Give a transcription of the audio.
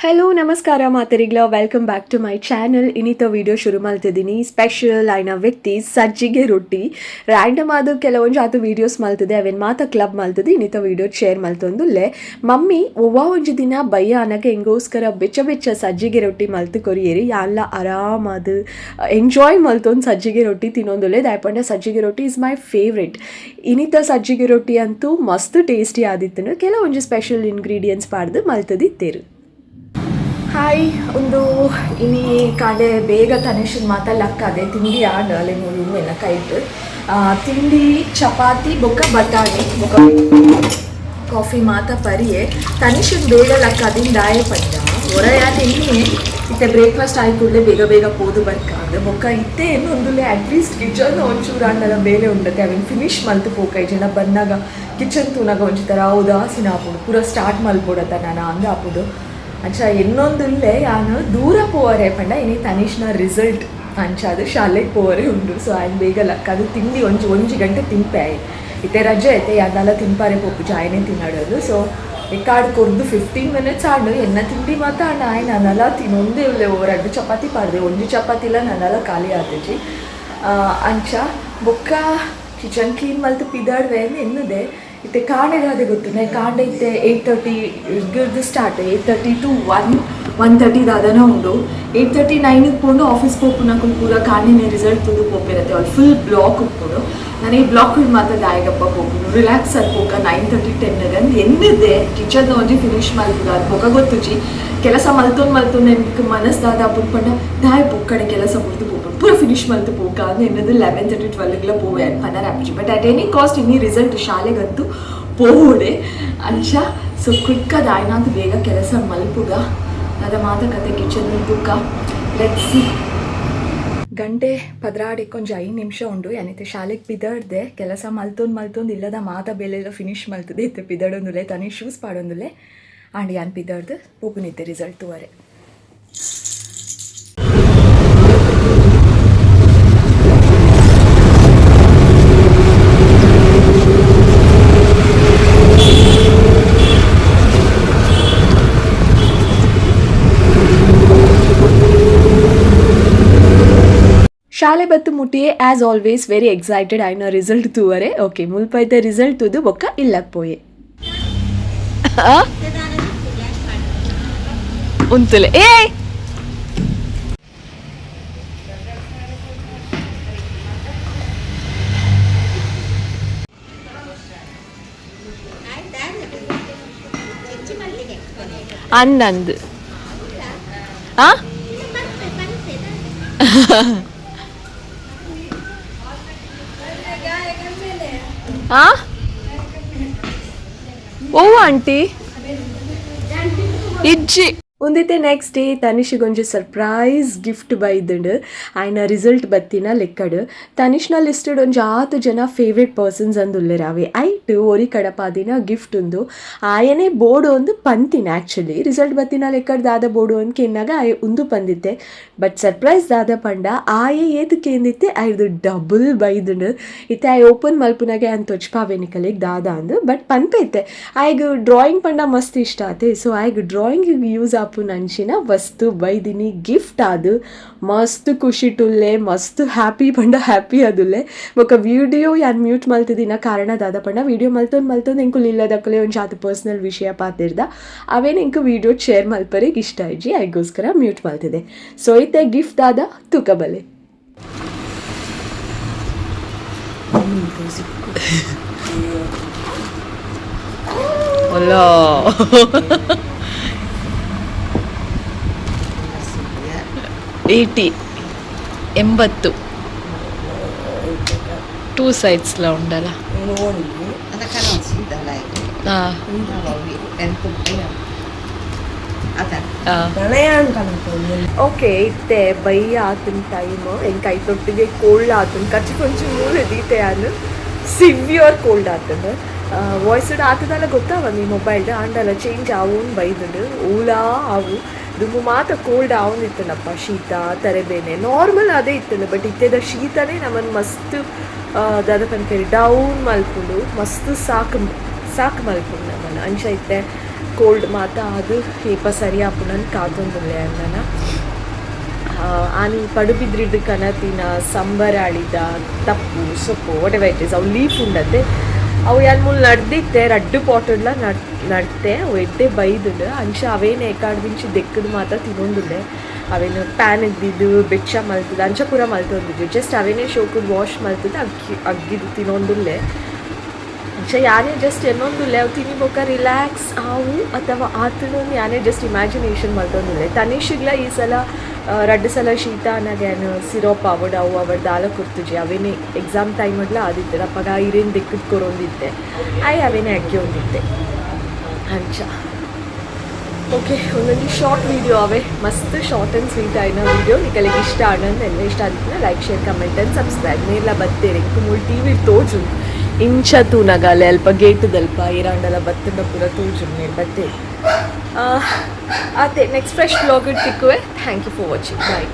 Hello ನಮಸ್ಕಾರ ಮಾತರಿಗ್ಲ welcome back to my channel. ಇನ್ನಿತ ವಿಡಿಯೋ ಶುರು ಮಾಡ್ತಿದ್ದೀನಿ. ಸ್ಪೆಷಲ್ ಆಯ್ನ ವ್ಯಕ್ತಿ ಸಜ್ಜಿಗೆ ರೊಟ್ಟಿ ರ್ಯಾಂಡಮ್ ಆದ ಕೆಲವೊಂದು ಆತು ವೀಡಿಯೋಸ್ ಮಲ್ತದೆ ಅವೇನು ಮಾತ ಕ್ಲಬ್ ಮಲ್ತದೆ ಇನ್ನಿತ ವಿಡಿಯೋ ಶೇರ್ ಮಲ್ತೊಂದುಲ್ಲೆ ಮಮ್ಮಿ ಒಂಜಿ ದಿನ ಬಯ್ಯ ಅನ್ನಕ್ಕೆ ಹೆಂಗೋಸ್ಕರ ಬೆಚ್ಚ ಸಜ್ಜಿಗೆ ರೊಟ್ಟಿ ಮಲ್ತು ಕೊರಿಯೇರಿ ಯಾನ್ಲ ಆರಾಮದು ಎಂಜಾಯ್ ಮಲ್ತೊಂದು ಸಜ್ಜಿಗೆ ರೊಟ್ಟಿ ತಿನ್ನೊಂದುಲ್ಲೆ ದಾಯಪಂಡ ಸಜ್ಜಿಗೆ ರೊಟ್ಟಿ ಇಸ್ ಮೈ ಫೇವ್ರೆಟ್. ಇನ್ನಿತ ಸಜ್ಜಿಗೆ ರೊಟ್ಟಿ ಅಂತೂ ಮಸ್ತ್ ಟೇಸ್ಟಿ ಆದಿತ್ತು. ಕೆಲವೊಂದು ಸ್ಪೆಷಲ್ ಇಂಗ್ರೀಡಿಯೆಂಟ್ಸ್ ಪಾಡ್ದು ಮಲ್ತದಿತ್ತೇರು. ಹಾಯ್ ಒಂದು ಇನಿ ಕಾಡೆ ಬೇಗ ತನೇಶನ್ ಮಾತ ಲಕ್ಕದೆ ತಿಂಡಿ ಆಡಲೆ ಮೂರು ಎಲ್ಲ ಕೈಟ್ ತಿಂಡಿ ಚಪಾತಿ ಬೊಕ್ಕ ಬಟಾಣಿ ಬೊಕ್ಕ ಕಾಫಿ ಮಾತ ಪರಿಯೆ ತನೇಶನ್ ಬೇಗ ಲಕ್ಕದಿಂದ ದಾಯ ಪಂಡ ಹೊರ ತಿಂಡಿ ಇತ್ತೆ ಬ್ರೇಕ್ಫಾಸ್ಟ್ ಆಯ್ಕೂಡಲೇ ಬೇಗ ಪೋದು ಬರ್ಕಾದ ಬೊಕ್ಕ ಇತ್ತೆ ಏನೊಂದುಲೆ ಅಟ್ಲೀಸ್ಟ್ ಕಿಚನ್ ಒಂಚೂರು ಅನ್ನದ ಬೇಲೆ ಉಂಡತೆ ಅವೇನು ಫಿನಿಶ್ ಮಲ್ತು ಪೋಕ ಜನ ಬಂದಾಗ ಕಿಚನ್ ತೂನಾಗ ಒಂಚೂರ ಉದಾಸೀನ ಆಪುಡು ಪೂರ ಸ್ಟಾರ್ಟ್ ಮಲ್ಪೋಡತ್ತ ನಾನು ಅಂದ ಆಪುದು ಅಂಚ ಇನ್ನೊಂದುಲ್ಲೆ ಯಾನು ದೂರ ಪೋವರೆ ಪಂಡ ಇನಿ ತನೀಶ್ನ ರಿಸಲ್ಟ್ ಅಂಚಾದು ಶಾಲೆಗೆ ಪೋವರೆ ಉಂಡು. ಸೊ ಆಯ್ನ ಬೇಗ ಲಕ್ಕ ಅದು ತಿಂಡಿ ಒಂಜಿ ಗಂಟೆ ತಿನ್ಪೆ ಆಯ್ ಇತ್ತೆ ರಜೆ ಐತೆ ಯಾನೆಲ್ಲ ತಿನ್ಪಾರೆ ಪೋಪು ಜಾಯ್ನೆ ತಿನ್ನಾಡೋದು. ಸೊ ಎಕ್ಕಾಡು ಕೊರ್ದು 15 minutes ಆಡು ಎನ್ನ ತಿಂಡಿ ಮಾತಾಡ ಆಯ್ ನಾನೆಲ್ಲ ತಿನ್ನೊಂದೇ ಉಳ್ಳೆ ಓವರಾಡು ಚಪಾತಿ ಪಾಡ್ದೆ ಒಂಜಿ ಚಪಾತಿಲ್ಲ ನಾನೆಲ್ಲ ಖಾಲಿ ಆತೇಜಿ ಅಂಚ ಬೊಕ್ಕ ಕಿಚನ್ ಕ್ಲೀನ್ ಮಲ್ತು ಪಿದಾಡ್ವೆ ಎನ್ನದೆ ಇತ್ತೆ ಕಾಂಡೆದಾದೆ ಗೊತ್ತು ನಾ ಕಾಂಡೆ ಇತ್ತೆ 8:30 ಗಿರ್ದು ಸ್ಟಾರ್ಟ್ 8:30 to 1:30 ದಾದನ ಉಂಡು. 8:30 9ಗೆ ಪೋಂಡು ಆಫೀಸ್ ಪೋಪುನ ಪೂರ ಕಾಂಡಿನ ರಿಸಲ್ಟ್ ತುದು ಪೋಪಿರತ್ತೆ ಅವ್ರು ಫುಲ್ ಬ್ಲಾಕ್ ಉಪ್ಪುಡು. ನಾನು ಈ ಬ್ಲಾಕ್ ಮಾತ್ರ ದಾಯಗಪ್ಪ ಹೋಗುನು ರಿಲ್ಯಾಕ್ಸ್ ಅಲ್ಪೋಕ 9:30 10 ಅಂದು ಎನ್ನಿದೆ ಕಿಚನ್ ಒಂಜಿ ಫಿನಿಶ್ ಮಲ್ಪುದ ಅದು ಬೊಕ್ಕ ಗೊತ್ತುಜಿ ಕೆಲಸ ಮಲ್ತೊಂದು ನನಗೆ ಮನಸ್ದಾದ ಪುಟ್ಪಂಡ ದಾಯ ಪೊಕ್ಕಡೆ ಕೆಲಸ ಮುರಿದು ಪೋಪುಡು ಪೂರ ಫಿನಿಶ್ ಮಲ್ತು ಪೋಕ ಅದು ಎನ್ನದು 11:30 12ಗೆಲ್ಲ ಪೋವೆ ಪನರ್ ಆ್ಯಪ್ಜಿ ಬಟ್ ಅಟ್ ಎನಿ ಕಾಸ್ಟ್ ಇನ್ನಿ ರಿಸಲ್ಟ್ ಶಾಲೆಗಂತೂ ಪೋಡೆ ಅಂಚ. ಸೊ ಕ್ವಿಕ್ಕದ ಆಯ್ನಾಂತ ಬೇಗ ಕೆಲಸ ಮಲ್ಪುಗ ಅದ ಮಾತುಕತೆ ಕಿಚನ್ ತುಕ್ಕ ಲೆಟ್ಸಿ ಗಂಟೆ ಪದ್ರಾಡಿ ಕೊಂಚ 5 ನಿಮಿಷ ಉಂಡು ಏನೈತೆ ಶಾಲೆಗೆ ಪಿದಾಡ್ದೆ ಕೆಲಸ ಮಲ್ತೊಂದು ಇಲ್ಲದ ಮಾತ ಬೆಲೆಲ್ಲ ಫಿನಿಶ್ ಮಲ್ತದೆ ಇತ್ತೆ ಪಿದಾಡೊಂದುಲೆ ತನಿ ಶೂಸ್ ಪಾಡೊಂದುಲೆ ಆಂಡ್ ಯಾನ್ ಪಿದಾಡ್ದು ಹೋಗುನಿತ್ತೆ ರಿಸಲ್ಟ್ ತುವರೆ. ಶಾಲೆ ಬತ್ತು ಮುಟ್ಟಿಯೇ ಆ್ಯಸ್ ಆಲ್ವೇಸ್ ವೆರಿ ಎಕ್ಸೈಟೆಡ್ ಆಯ್ನ ರಿಸಲ್ಟ್ ತೂವರೆ. ಓಕೆ ಮುಲ್ಪೈತೆ ರಿಸಲ್ಟ್ ತುದು ಬೊಕ್ಕ ಇಲ್ಲಕ್ಕೆ ಪೋಯೆ ಉಂತುಲೆ ಏ ಅಂದಂದು ಆ ಓ ಆಂಟಿ ಇಜ್ಜಿ ಒಂದಿತ್ತೆ ನೆಕ್ಸ್ಟ್ ಡೇ ತನಿಷಿಗೊಂಜಿ ಸರ್ಪ್ರೈಸ್ ಗಿಫ್ಟ್ ಬೈದುಂಡು ಆಯ್ನ ರಿಸಲ್ಟ್ ಬತ್ತಿನ ಲೆಕ್ಕಡು ತನಿಷ್ನ ಲಿಸ್ಟೆಡ್ ಒಂಜಿ 6 ಜನ ಫೇವ್ರೆಟ್ ಪರ್ಸನ್ಸ್ ಅಂದುಲ್ಲೆರ್ ಅವೆ ಐಟ್ ಒರಿ ಕಡಪಾದಿನ ಗಿಫ್ಟ್ ಉಂದು ಆಯನೇ ಬೋರ್ಡು ಒಂದು ಪಂತಿನ ಆ್ಯಕ್ಚುಲಿ ರಿಸಲ್ಟ್ ಬತ್ತಿನ ಲೆಕ್ಕಡ್ ದಾದ ಬೋರ್ಡು ಒಂದು ಕೆನ್ನಾಗ ಆಯ್ ಉಂದು ಪಂದಿತ್ತೆ ಬಟ್ ಸರ್ಪ್ರೈಸ್ ದಾದ ಪಂಡ ಆಯೆ ಏತಕ್ಕೆ ಎಂದಿತ್ತೆ ಆಯ್ದು ಡಬಲ್ ಬೈದುಂಡು ಇತ್ತೆ ಆಯ್ ಓಪನ್ ಮಲ್ಪುನಾಗೆ ಅಂತ ತೊಚ್ಪಾವೆನಿಕಲಿಗೆ ದಾದ ಅಂದು ಬಟ್ ಪನ್ಪೈತೆ ಆಯ್ಗೆ ಡ್ರಾಯಿಂಗ್ ಪಂಡ ಮಸ್ತ್ ಇಷ್ಟ ಆತೆ. ಸೊ ಆಯ್ಗೆ ಡ್ರಾಯಿಂಗಿಗೆ ಯೂಸ್ ಆಪು ನಂಚಿನ ವಸ್ತು ಬೈದಿನಿ ಗಿಫ್ಟ್ ಆದು ಮಸ್ತ್ ಖುಷಿ ಟುಲ್ಲೆ ಮಸ್ತ್ ಹ್ಯಾಪಿ ಪಂಡ ಹ್ಯಾಪಿ ಅದುಲ್ಲೆ ಬೊಕ್ಕ ವಿಡಿಯೋ ಯಾನ್ ಮ್ಯೂಟ್ ಮಲ್ತಿದಿನ ಕಾರಣ ದಾದ ಪಂಡ ವಿಡಿಯೋ ಮಲ್ತೊಂದು ಎಂಕುಲು ಇಲ್ಲದಕ್ಕಲೆ ಒಂದು ಜಾತು ಪರ್ಸ್ನಲ್ ವಿಷಯ ಪಾತಿರ್ದ ಅವೇನು ಎಂಕು ವಿಡಿಯೋ ಶೇರ್ ಮಲ್ಪರಿಗೆ ಇಷ್ಟ ಆಯ್ಜಿ ಅದಕ್ಕೋಸ್ಕರ ಮ್ಯೂಟ್ ಮಲ್ತಿದೆ. ಸೊ ಇತ್ತೆ ಗಿಫ್ಟ್ ಆದ ತೂಕಬಲೆ ಅಲ್ಲೋ 80 2 sides ఉండಲ್ಲ ಓಕೆ ಇತ್ತೆ ಬೈಯ ಆತನ ಟೈಮ್ ಹೆಂಗೆ ಕೈ ತೊಟ್ಟಿಗೆ ಕೋಲ್ಡ್ ಆತನ ಕಚ್ಚಿ ಕೊಂಚ ಮೂರು ದೀತೆ ಅನ್ನು ಸಿವಿಯರ್ ಕೋಲ್ಡ್ ಆತದ ವಾಯ್ಸ್ ಆತದಲ್ಲ ಗೊತ್ತಾವ ನೀ ಮೊಬೈಲ್ಡ್ ಆಂಡಲ್ಲ ಚೇಂಜ್ ಆವನ್ ಬೈದು ಓಲಾ ಅವು ದುಮ್ಮು ಮಾತ್ರ ಕೋಲ್ಡ್ ಆವನಿತ್ತನಪ್ಪ ಶೀತ ತರೆಬೇನೆ ನಾರ್ಮಲ್ ಅದೇ ಇತ್ತಲ್ಲ ಬಟ್ ಇತ್ತೆದ ಶೀತನೇ ನಮ್ಮನ್ನು ಮಸ್ತ್ ದಾದ ಪನ್ಕೇರಿ ಡೌನ್ ಮಲ್ಪುಂಡು ಮಸ್ತ್ ಸಾಕು ಮಲ್ಪುಂಡು ನಮ್ಮನ್ನು ಅಂಚ ಇತ್ತೆ ಕೋಲ್ಡ್ ಮಾತ ಅದು ಏಪ ಸರಿ ಆಪುನನ್ ಕಾತೊಂದುಲ್ಲೆ ಅನ್ನನ ಆನಿ ಪಡುಬಿದ್ರಿಡ್ ಕನತಿನ ಸಂಬರಾಳಿದ ತಪ್ಪು ಸೊಪ್ಪು ವಾಟ್ ಎವರ್ ಇಟ್ ಇಸ್ ಅವು ಲೀಫ್ ಉಂಡತ್ತೆ ಅವು ಮೂಲ ನಡ್ದಿತ್ತೆ ರಡ್ಡು ಪಾಟುಡ್ಲ ನಡ್ತೆ ಅವು ಎಡ್ಡೆ ಬೈದುಂಡು ಅಂಚ ಅವೇನು ಏಕಾಡ್ದಿಂಚಿ ದೆಕ್ಕದು ಮಾತ್ರ ತಿನ್ನೊಂದುಂಡೆ ಅವೇನು ಪ್ಯಾನ್ ಇದ್ದಿದ್ದು ಬೆಚ್ಚ ಮಲ್ತದ್ದು ಅಂಚ ಪೂರ ಮಲ್ತೊಂದಿದ್ದು ಜಸ್ಟ್ ಅವೇನೇ ಶೋಕುದು ವಾಶ್ ಮಲ್ತದ್ದು ಅಗ್ಗಿದು ತಿನ್ನೊಂದುಲ್ಲೆ ಅಂಚ ಯಾನೇ ಜಸ್ಟ್ ಏನೊಂದುಲ್ಲೆ ಅವು ತಿನ್ನಿಬೋಕ ರಿಲ್ಯಾಕ್ಸ್ ಆವು ಅಥವಾ ಆತನೊಂದು ಯಾನೇ ಜಸ್ಟ್ ಇಮ್ಯಾಜಿನೇಷನ್ ಮಲ್ತೊಂದುಲ್ಲೆ ತನಿಷಿಗ್ಲ ಈ ಸಲ 2 ಸಲ ಶೀತ ಅನ್ನಗೇನು ಸಿರೋಪ್ ಅವು ದಾಲ ಕೊಡ್ತಿಜಿ ಅವೇನೇ ಎಕ್ಸಾಮ್ ಟೈಮಡ್ಲ ಆದಿತ್ತೆ ಅಪ್ಪಗ ಇರೇನು ದಿಕ್ಕದು ಕೊರೊಂದಿತ್ತೆ ಅವೇನೇ ಅಕ್ಕಿ ಹೊಂದಿತ್ತೆ ಅಂಚ ಓಕೆ ಒಂದೊಂದು ಶಾರ್ಟ್ ವೀಡಿಯೋ ಅವೇ ಮಸ್ತ್ ಶಾರ್ಟ್ ಆ್ಯಂಡ್ ಸ್ವೀಟ್ ಆಯ್ನ ವೀಡಿಯೋ ನಿಮಗೆ ಇಷ್ಟ ಆಡಂದು ಎಲ್ಲ ಇಷ್ಟ ಆದಿತ್ತು like share comment and subscribe ನೀರ್ಲ ಬತ್ತೇರಿ ಮೂರು ಟಿ ವಿ ತೋಜು ಇಂಚ ತೂನಗಾಲೆ ಅಲ್ಪ ಗೇಟದಲ್ಪ ಇರಾಂಡಲ ಬತ್ತಂಡ ಪೂರ ತೋಜು ನೀರು ಬತ್ತೇರಿ ಅದೇ ನೆಕ್ಸ್ಟ್ ಫ್ರೆಶ್ ವ್ಲಾಗ್ ಇಟ್ಟಿಕ್ಕುವೆ thank you for watching bye